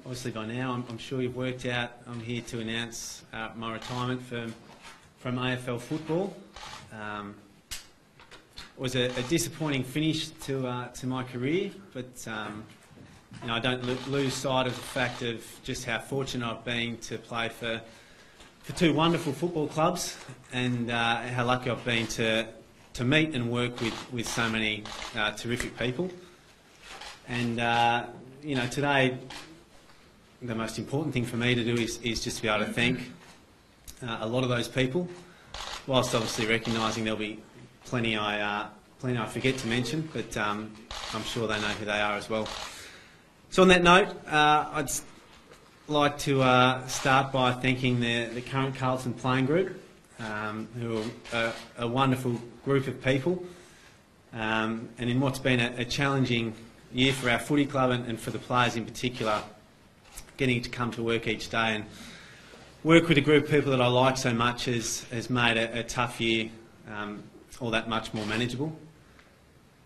obviously by now, I'm sure you've worked out, I'm here to announce my retirement from AFL football. It was a disappointing finish to my career, but I don't lose sight of the fact of just how fortunate I've been to play for two wonderful football clubs, and how lucky I've been to meet and work with so many terrific people. And today, the most important thing for me to do is just to be able to thank a lot of those people, whilst obviously recognising there'll be plenty I forget to mention, but I'm sure they know who they are as well. So on that note, I'd like to start by thanking the current Carlton playing group, who are a wonderful group of people, and in what's been a challenging year for our footy club and for the players in particular, getting to come to work each day and work with a group of people that I like so much has made a tough year all that much more manageable.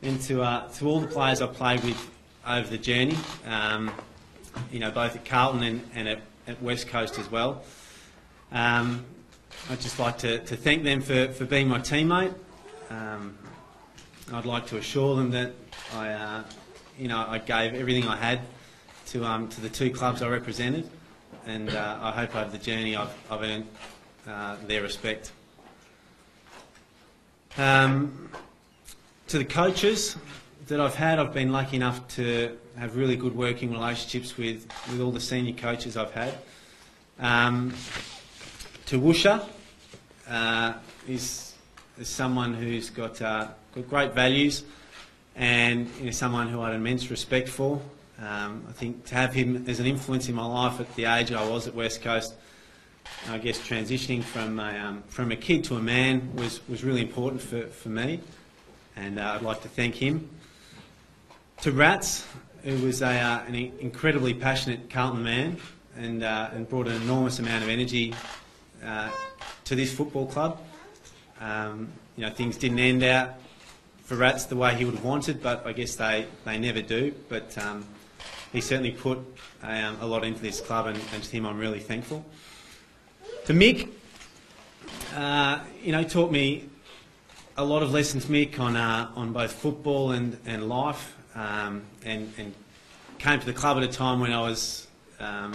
And to all the players I've played with over the journey, both at Carlton and at West Coast as well, I'd just like to thank them for being my teammate. I'd like to assure them that I gave everything I had to the two clubs I represented, and I hope over the journey I've earned their respect. To the coaches that I've had, I've been lucky enough to have really good working relationships with all the senior coaches I've had. To Woosha, is someone who's got great values, and someone who I had immense respect for. I think to have him as an influence in my life at the age I was at West Coast, I guess transitioning from a kid to a man was really important for me, and I'd like to thank him. To Rats, who was an incredibly passionate Carlton man, and brought an enormous amount of energy to this football club. Things didn't end out for Rats the way he would have wanted, but I guess they never do. But he certainly put a lot into this club, and to him I'm really thankful. To Mick, taught me a lot of lessons, Mick, on both football and life, and came to the club at a time when I was a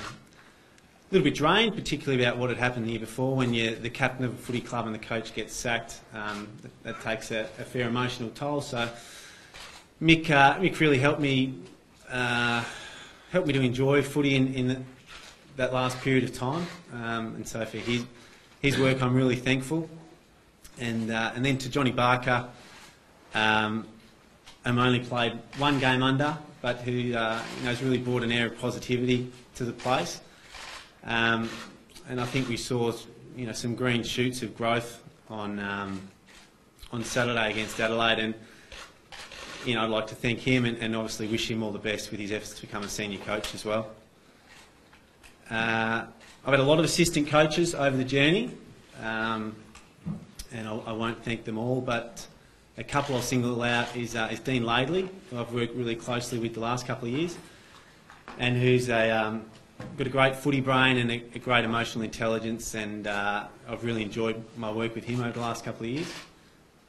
little bit drained, particularly about what had happened the year before. When you're the captain of a footy club and the coach gets sacked, that takes a fair emotional toll. So Mick really helped me to enjoy footy in that last period of time, and so for his work I'm really thankful. And then to Johnny Barker, I'm only played one game under, but who has really brought an air of positivity to the place. And I think we saw some green shoots of growth on Saturday against Adelaide, and I'd like to thank him and obviously wish him all the best with his efforts to become a senior coach as well. I've had a lot of assistant coaches over the journey, and I won't thank them all, but a couple I'll single out is Dean Laidley, who I've worked really closely with the last couple of years, and who's got a great footy brain and a great emotional intelligence, and I've really enjoyed my work with him over the last couple of years.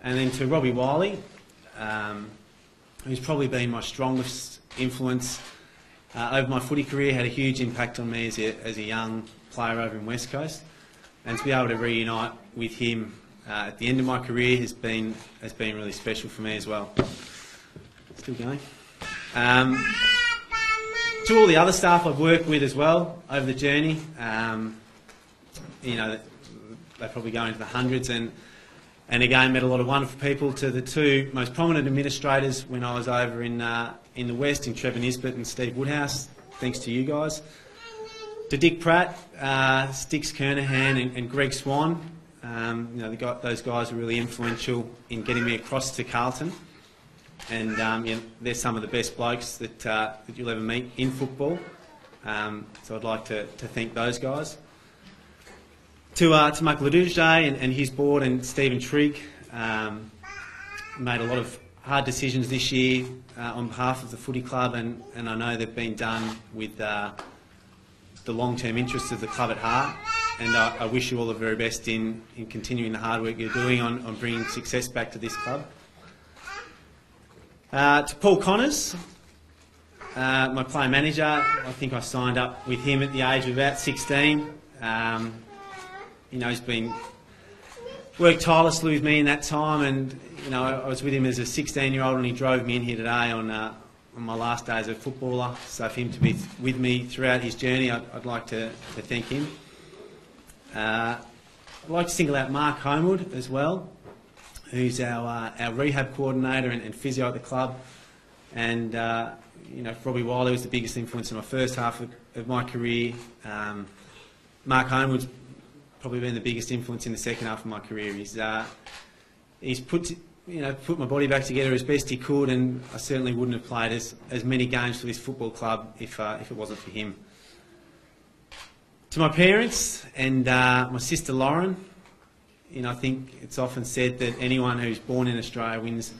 And then to Robbie Wiley, who's probably been my strongest influence over my footy career, had a huge impact on me as a young player over in West Coast, and to be able to reunite with him at the end of my career has been really special for me as well. Still going. To all the other staff I've worked with as well over the journey, they probably go into the hundreds, and again met a lot of wonderful people. To the two most prominent administrators when I was over in the West, in Trevor Nisbet and Steve Woodhouse, thanks to you guys. To Dick Pratt, Stix Kernahan and Greg Swan, those guys were really influential in getting me across to Carlton, and they're some of the best blokes that you'll ever meet in football, so I'd like to thank those guys. To Mark Ledouge and his board, and Stephen Trigg, made a lot of hard decisions this year on behalf of the footy club, and I know they've been done with the long-term interests of the club at heart, and I wish you all the very best in continuing the hard work you're doing on bringing success back to this club. To Paul Connors, my player manager, I think I signed up with him at the age of about 16. He's been worked tirelessly with me in that time, and I was with him as a 16-year-old, and he drove me in here today on my last day as a footballer. So for him to be with me throughout his journey, I'd like to thank him. I'd like to single out Mark Homewood as well, who's our rehab coordinator and physio at the club, and Robbie Wiley was the biggest influence in my first half of my career. Mark Homewood's probably been the biggest influence in the second half of my career. He's put my body back together as best he could, and I certainly wouldn't have played as many games for this football club if it wasn't for him. To my parents and my sister Lauren, I think it's often said that anyone who's born in Australia wins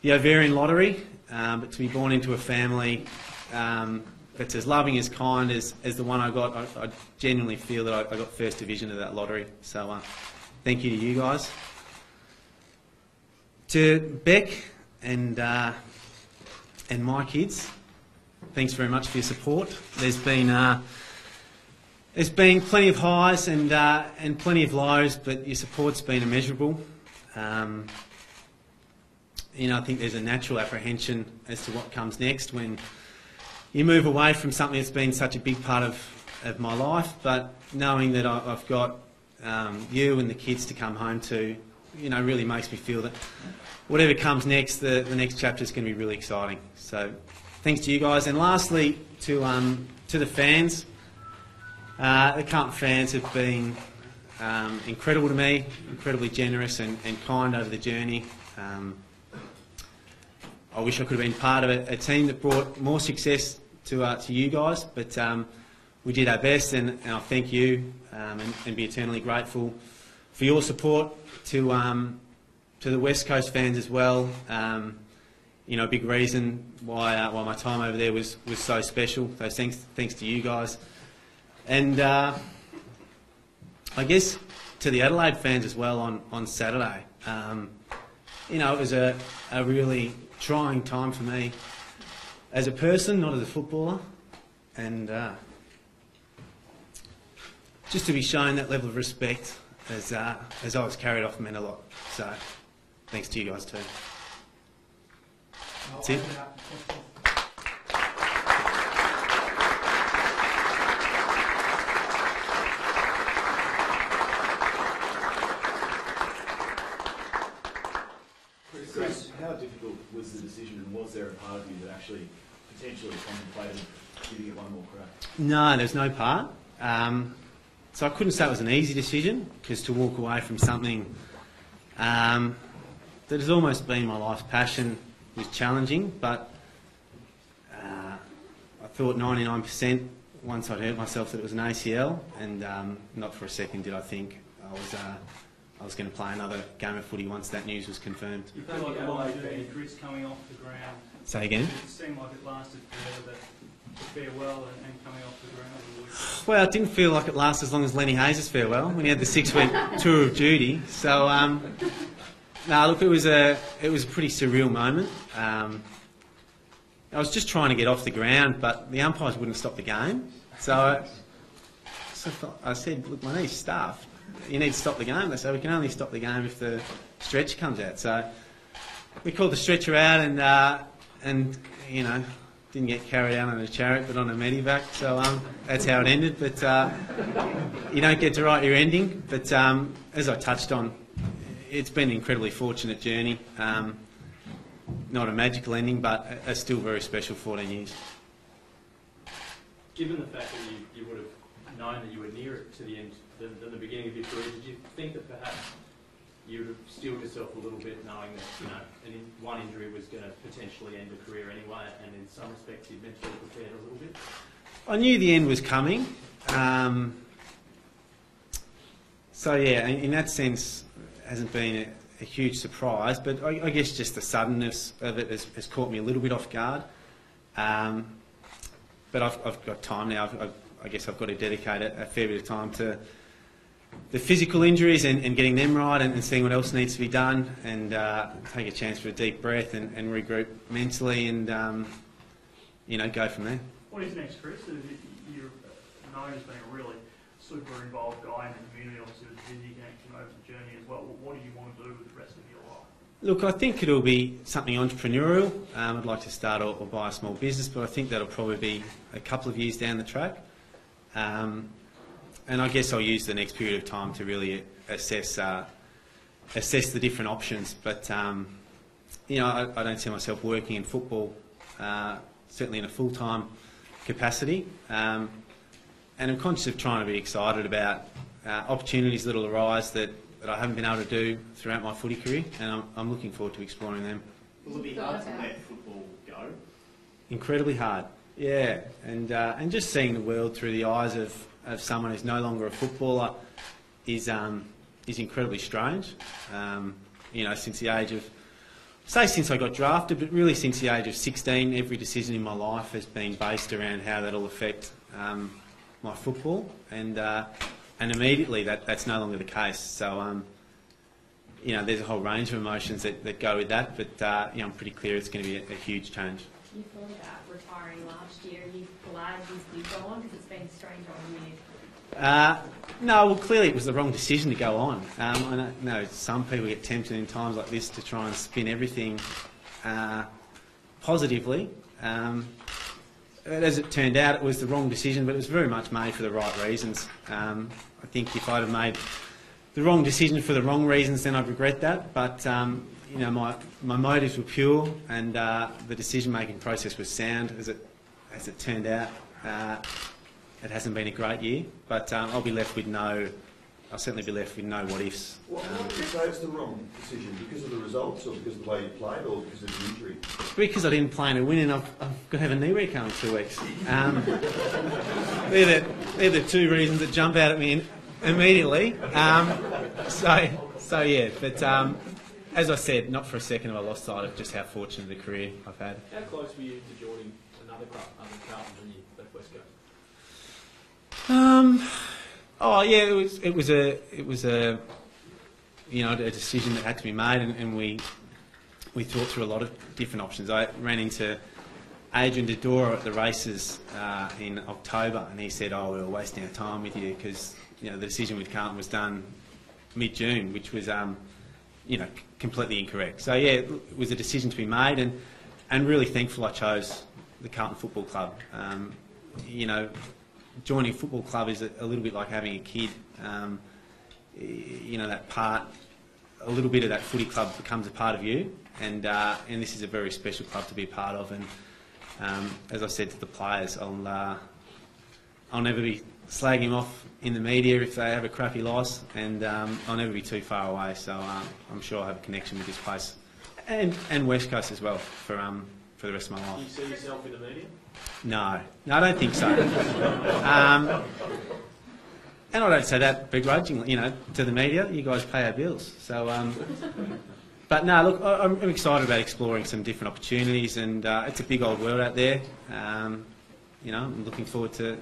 the ovarian lottery, but to be born into a family that's as loving, as kind as the one I got, I genuinely feel that I got first division of that lottery. So thank you to you guys. To Beck and my kids, thanks very much for your support. There's been plenty of highs and plenty of lows, but your support's been immeasurable. I think there's a natural apprehension as to what comes next when you move away from something that's been such a big part of my life, but knowing that I've got you and the kids to come home to, really makes me feel that whatever comes next, the next chapter is going to be really exciting. So thanks to you guys. And lastly, to the fans. The Carlton fans have been incredible to me, incredibly generous and kind over the journey. I wish I could have been part of a team that brought more success to you guys, but we did our best, and I thank you and be eternally grateful for your support. To the West Coast fans as well, a big reason why my time over there was so special. So thanks to you guys. And I guess to the Adelaide fans as well on Saturday. It was a really trying time for me as a person, not as a footballer, and just to be shown that level of respect as I was carried off meant a lot. So thanks to you guys too. That's it. Chris, how difficult was the decision, and was there a part of you that actually potentially contemplated giving it one more crack? No, there's no part. So I couldn't say it was an easy decision, because to walk away from something that has almost been my life's passion was challenging, but I thought 99% once I'd hurt myself that it was an ACL, and not for a second did I think I was going to play another game of footy once that news was confirmed. You felt like a lot of Chris coming off the ground. Say again? It seemed like it lasted forever, that farewell and coming off the ground. Well, it didn't feel like it lasted as long as Lenny Hayes' farewell when he had the 6-week tour of duty. So, no, look, it was a pretty surreal moment. I was just trying to get off the ground, but the umpires wouldn't stop the game. So I said, look, my knee's stuffed. You need to stop the game. They said, we can only stop the game if the stretcher comes out. So we called the stretcher out and didn't get carried out on a chariot but on a medivac. So that's how it ended. But you don't get to write your ending. But as I touched on, it's been an incredibly fortunate journey. Not a magical ending, but a still very special 14 years. Given the fact that you would have known that you were nearer to the end than the beginning of your career, did you think that perhaps you would have steeled yourself a little bit, knowing that one injury was going to potentially end a career anyway, and in some respects you mentally prepared a little bit? I knew the end was coming. So yeah, in that sense, it hasn't been a huge surprise, but I guess just the suddenness of it has caught me a little bit off guard. But I've got time now. I guess I've got to dedicate a fair bit of time to the physical injuries and getting them right and seeing what else needs to be done, and take a chance for a deep breath and regroup mentally and go from there. What is next, Chris? You're known as being a really super involved guy in the community, obviously with the Disney connection over the journey as well. What do you want to do with the rest of your life? Look, I think it'll be something entrepreneurial. I'd like to start or buy a small business, but I think that'll probably be a couple of years down the track. And I guess I'll use the next period of time to really assess the different options. But I don't see myself working in football, certainly in a full-time capacity. And I'm conscious of trying to be excited about opportunities that will arise that I haven't been able to do throughout my footy career, and I'm looking forward to exploring them. Will it be hard to let football go? Incredibly hard, yeah. And just seeing the world through the eyes of someone who's no longer a footballer is incredibly strange. Since the age of, since I got drafted, but really since the age of 16, every decision in my life has been based around how that'll affect my football, and immediately that's no longer the case. So there's a whole range of emotions that go with that, but I'm pretty clear it's going to be a huge change. You thought about retiring last year. Are you glad you did go on, because it's been a strange old year? No, well, clearly it was the wrong decision to go on. I know some people get tempted in times like this to try and spin everything positively. As it turned out, it was the wrong decision, but it was very much made for the right reasons. I think if I'd have made the wrong decision for the wrong reasons, then I'd regret that. But my motives were pure, and the decision-making process was sound. As it turned out, it hasn't been a great year, but I'll certainly be left with no what ifs. What would you say it's the wrong decision? Because of the results, or because of the way you played, or because of the injury? Because I didn't play in a win, and I've got to have a knee recon in 2 weeks. They're the two reasons that jump out at me immediately. So yeah, but as I said, not for a second have I lost sight of just how fortunate the career I've had. How close were you to joining another club other than Carlton when you left West Coast? It was a decision that had to be made, and we thought through a lot of different options. I ran into Adrian Dodora at the races in October, and he said, "Oh, we were wasting our time with you because the decision with Carlton was done mid-June, which was completely incorrect." So yeah, it was a decision to be made, and really thankful I chose the Carlton Football Club. Joining a football club is a little bit like having a kid. That part, a little bit of that footy club becomes a part of you, and this is a very special club to be a part of. And as I said to the players, I'll never be slagging him off in the media if they have a crappy loss, and I'll never be too far away. So I'm sure I'll have a connection with this place and West Coast as well for the rest of my life. Do you see yourself in the media? No, I don't think so. And I don't say that begrudgingly, to the media. You guys pay our bills. So, but no, look, I'm excited about exploring some different opportunities, and it's a big old world out there. I'm looking forward to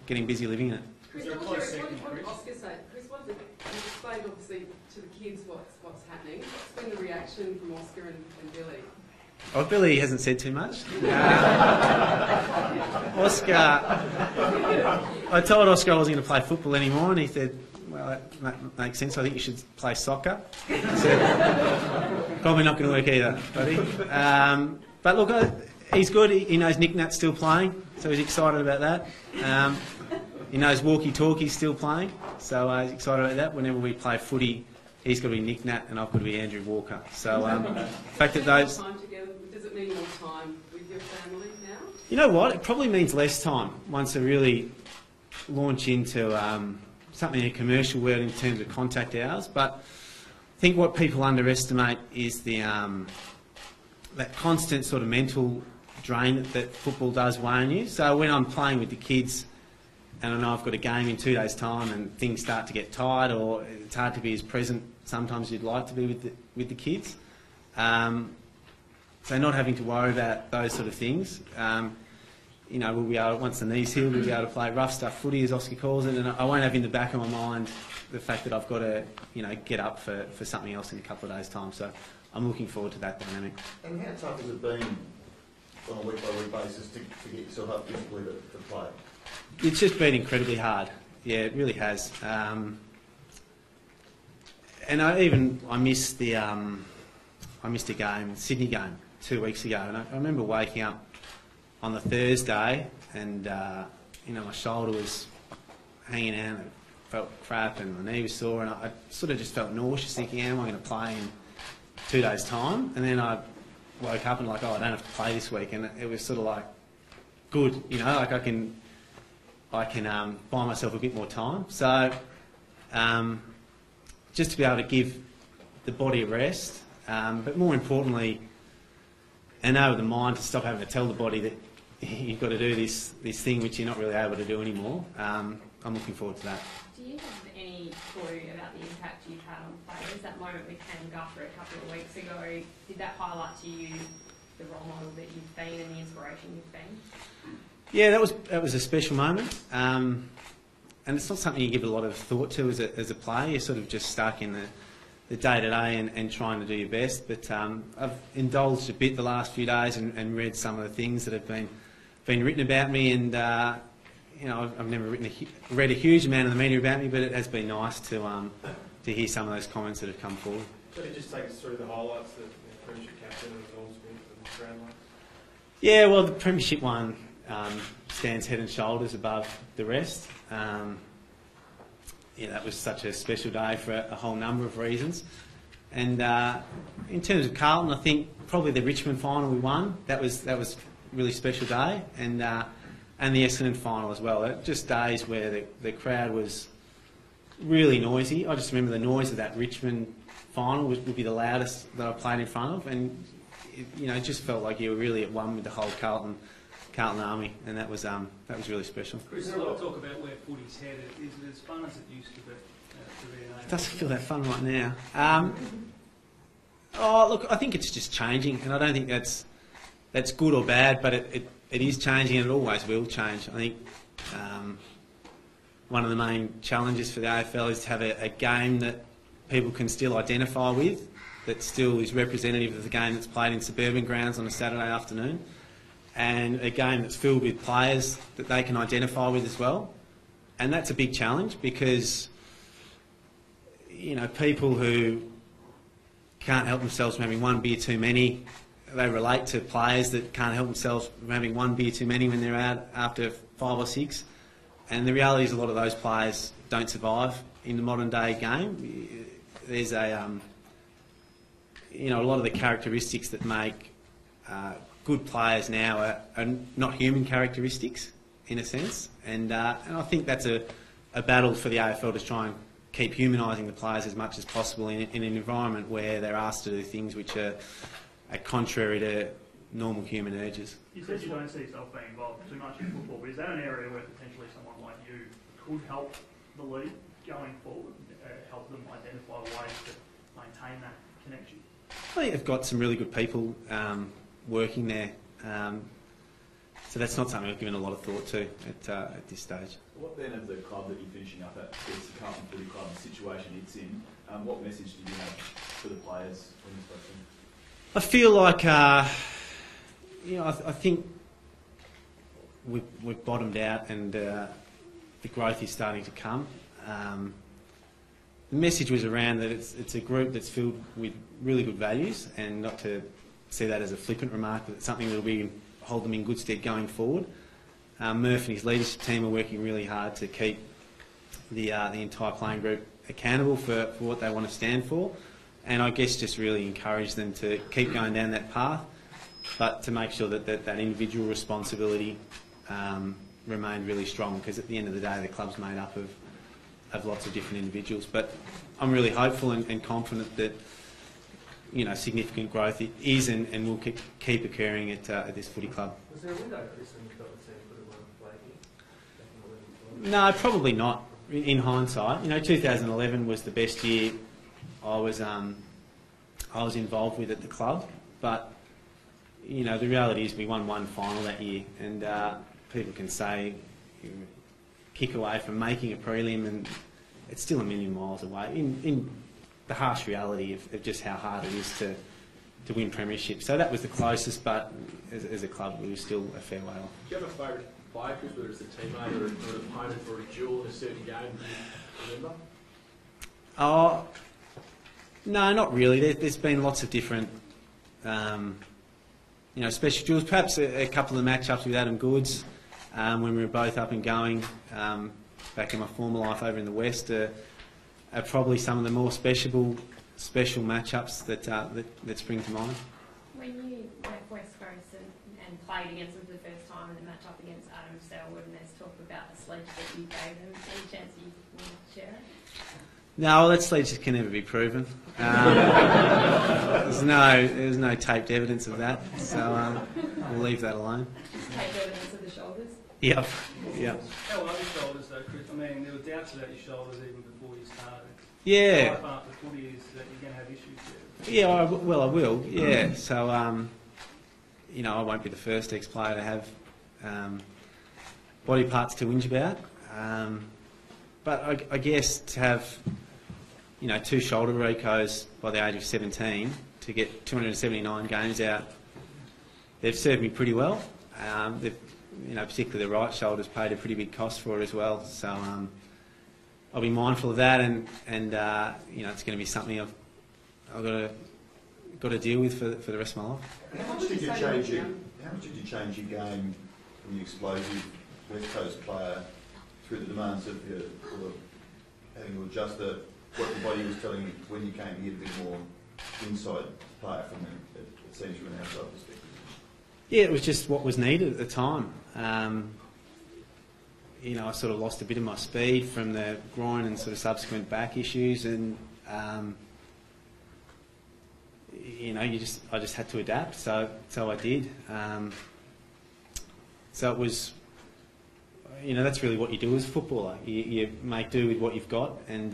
getting busy living in it. Is there a close second, What did Chris? Oscar say? Chris, you explained obviously to the kids what's happening. What's been the reaction from Oscar and Billy? Oh, Billy hasn't said too much. Oscar, I told Oscar I wasn't going to play football anymore, and he said, "Well, that makes sense. I think you should play soccer." I said, "Probably not going to work either, buddy." But look, he's good. He knows Nick Nat's still playing, so he's excited about that. He knows Walkie Talkie's still playing, so he's excited about that. Whenever we play footy, he's got to be Nick Nat and I've got to be Andrew Walker. So the fact that those... Time together, does it mean more time with your family now? You know what? It probably means less time once I really launch into something in a commercial world in terms of contact hours. But I think what people underestimate is the that constant sort of mental drain that football does weigh on you. So when I'm playing with the kids and I know I've got a game in 2 days' time and things start to get tight, or it's hard to be as present sometimes as you'd like to be with the kids. So not having to worry about those sort of things you know, we'll be able, once the knee's healed, we'll be able to play rough stuff footy, as Oscar calls it, and I won't have in the back of my mind the fact that I've got to, you know, get up for something else in a couple of days' time. So I'm looking forward to that dynamic. And how tough has it been on a week-by-week basis to get yourself up physically to play? It's just been incredibly hard. Yeah, it really has. And I missed the game, Sydney game, 2 weeks ago, and I remember waking up on the Thursday, and you know, my shoulder was hanging out, and felt crap, and my knee was sore, and I sort of just felt nauseous, thinking, how am I going to play in 2 days' time? And then I woke up and like, oh, I don't have to play this week, and it was sort of like, good, you know, like I can buy myself a bit more time. So just to be able to give the body a rest, but more importantly, enable the mind to stop having to tell the body that you've got to do this thing which you're not really able to do anymore. I'm looking forward to that. Do you have any clue about the impact you've had on players? That moment with Cam Guffer a couple of weeks ago, did that highlight to you the role model that you've been and the inspiration you've been? Yeah, that was a special moment, and it's not something you give a lot of thought to as a player. You're sort of just stuck in the day-to-day and trying to do your best. But I've indulged a bit the last few days and read some of the things that have been written about me, and you know, I've never read a huge amount of the media about me, but it has been nice to hear some of those comments that have come forward. So you just take us through the highlights, the Premiership captain and the North and the ground line? Yeah, well, the Premiership one stands head and shoulders above the rest. Yeah, that was such a special day for a whole number of reasons. And in terms of Carlton, I think probably the Richmond final we won, that was a really special day, and the Essendon final as well. Just days where the crowd was really noisy. I just remember the noise of that Richmond final would be the loudest that I played in front of, and it just felt like you were really at one with the whole Carlton army, and that was really special. Chris, a lot of talk about where footy's headed. Is it as fun as it used to be? It doesn't feel that fun right now. Oh, look, I think it's just changing, and I don't think that's good or bad, but it is changing, and it always will change. I think one of the main challenges for the AFL is to have a game that people can still identify with, that still is representative of the game that's played in suburban grounds on a Saturday afternoon, and a game that's filled with players that they can identify with as well. And that's a big challenge because, people who can't help themselves from having one beer too many, they relate to players that can't help themselves from having one beer too many when they're out after 5 or 6. And the reality is a lot of those players don't survive in the modern day game. There's a lot of the characteristics that make good players now are not human characteristics, in a sense. And I think that's a battle for the AFL to try and keep humanising the players as much as possible in an environment where they're asked to do things which are contrary to normal human urges. You said you don't see yourself being involved too much in football, but is that an area where potentially someone like you could help the league going forward, help them identify ways to maintain that connection? I think they've got some really good people working there, so that's not something I've given a lot of thought to at this stage. What then of the club that you're finishing up at, the Carlton Footy Club, the situation it's in, what message do you have for the players when you spoke to them? I feel like, I think we've bottomed out, and the growth is starting to come. The message was around that it's a group that's filled with really good values, and not to see that as a flippant remark, but it's something that will hold them in good stead going forward. Murph and his leadership team are working really hard to keep the entire playing group accountable for what they want to stand for, and I guess just really encourage them to keep going down that path, but to make sure that individual responsibility remained really strong, because at the end of the day the club's made up of lots of different individuals. But I'm really hopeful and confident that significant growth is and will keep occurring at this footy club. Was there a window, Chris, when you felt the team could have won the flag here? No, probably not. In hindsight, 2011 was the best year I was involved with at the club. But the reality is we won one final that year, and people can say you kick away from making a prelim, and it's still a million miles away in the harsh reality of just how hard it is to win premiership. So that was the closest, but as a club we were still a fair way off. Do you have a favourite player, Chris, whether it's a teammate or an opponent or a duel in a certain game you remember? Oh, no, not really. There's been lots of different, special duels. Perhaps a couple of matchups with Adam Goods when we were both up and going back in my former life over in the West are probably some of the more special matchups that spring to mind. When you left West Coast and played against them for the first time and the match up against Adam Selwood, and there's talk about the sledge that you gave them, any chance you want to share it? No, that sledge can never be proven. There's no taped evidence of that, so we'll leave that alone. Just taped evidence of the shoulders? Yep. How are your shoulders though, Chris? I mean, there were doubts about your shoulders even before you started. Yeah. Life after footy is that you're going to have issues there. Yeah, I will. Yeah, so I won't be the first ex-player to have body parts to whinge about. But I guess to have 2 shoulder recos by the age of 17 to get 279 games out, they've served me pretty well. Particularly the right shoulder's paid a pretty big cost for it as well. So I'll be mindful of that, and it's going to be something I've got to deal with for the rest of my life. How much did you change your game from the explosive West Coast player through the demands of having to adjust what the body was telling you when you came to get a bit more inside player from it seems from an outside perspective? Yeah, it was just what was needed at the time. I sort of lost a bit of my speed from the groin and sort of subsequent back issues, and I just had to adapt. So I did. So it was, that's really what you do as a footballer. You make do with what you've got and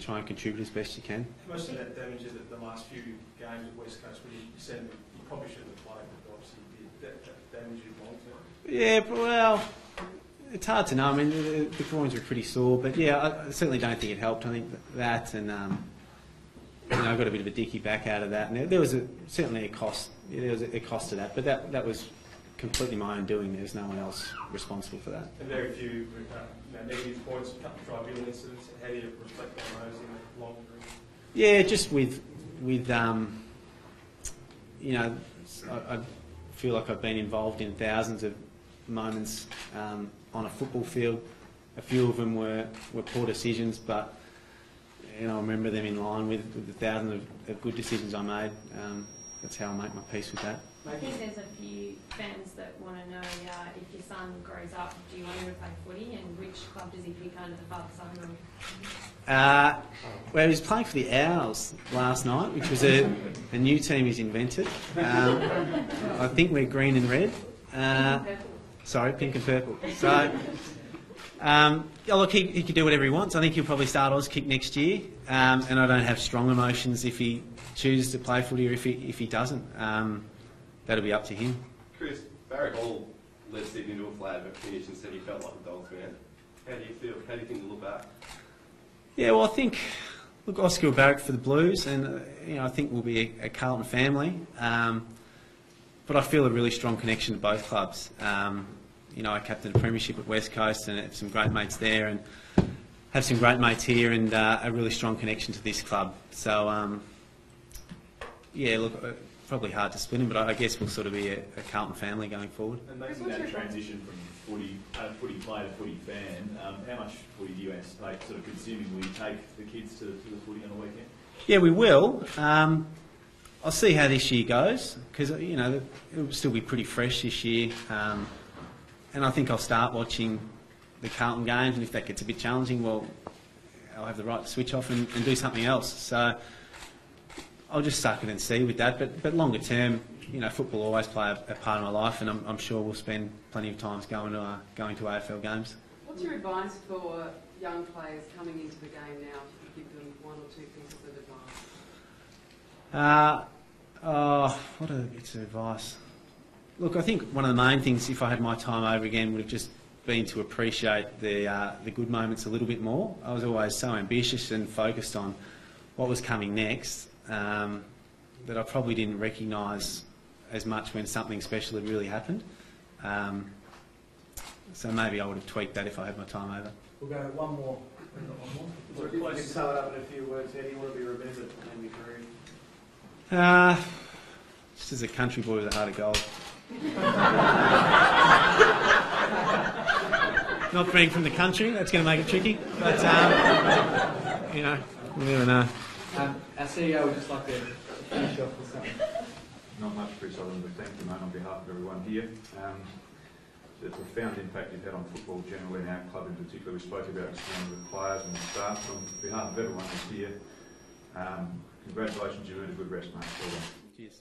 try and contribute as best you can. Most of that damage is the last few games at West Coast where you said you probably shouldn't have played, but obviously you did. That damage you long term. Yeah, well, it's hard to know. I mean, the groins were pretty sore, but yeah, I certainly don't think it helped. I think that and I got a bit of a dicky back out of that, and there was certainly a cost. Yeah, there was a cost to that, but that was completely my own doing. There's no one else responsible for that. And very few negative points, a couple of tribunal incidents. How do you reflect on those in the long term? Yeah, just with I feel like I've been involved in thousands of moments on a football field. A few of them were poor decisions, but I remember them in line with the thousands of good decisions I made. That's how I make my peace with that. I think there's a few fans that want to know if your son grows up, do you want him to play footy, and which club does he pick under the father-son rule? Well, he was playing for the Owls last night, which was a new team he's invented. I think we're green and red. Sorry, pink and purple. So, look, he can do whatever he wants. I think he'll probably start Auskick next year, and I don't have strong emotions if he chooses to play footy or if he doesn't. That'll be up to him. Chris, Barry Hall led Sydney to a flag but finish and said he felt like a Dogs man. How do you feel? How do you think you look back? Yeah, well, I think, Oscar will barrack for the Blues, and I think we'll be a Carlton family. But I feel a really strong connection to both clubs. I captained a premiership at West Coast and have some great mates there, and have some great mates here, and a really strong connection to this club. So, probably hard to split him, but I guess we'll sort of be a Carlton family going forward. And making that transition from footy player to footy fan, how much footy do you anticipate sort of consuming? Will you take the kids to the footy on a weekend? Yeah, we will. I'll see how this year goes, because it'll still be pretty fresh this year, and I think I'll start watching the Carlton games, and if that gets a bit challenging, well, I'll have the right to switch off and do something else. So I'll just suck it and see with that. But longer term, football will always play a part of my life, and I'm sure we'll spend plenty of times going to AFL games. What's your advice for young players coming into the game now? If you give them one or two pieces of advice. What are the bits of advice? Look, I think one of the main things, if I had my time over again, would have just been to appreciate the good moments a little bit more. I was always so ambitious and focused on what was coming next that I probably didn't recognise as much when something special had really happened. So maybe I would have tweaked that if I had my time over. We'll go one more. We've got one more. So if you can sum it up in a few words, how do you want to be remembered in your career? Just as a country boy with a heart of gold. Not being from the country, that's going to make it tricky. But, you know, you never know. Our CEO would just like to finish off with something. Not much, Chris, other than to thank you, mate, on behalf of everyone here. The profound impact you've had on football generally and our club in particular. We spoke about the players and the staff. On behalf of everyone who's here, congratulations, you've earned a good rest, mate. Well done. Cheers.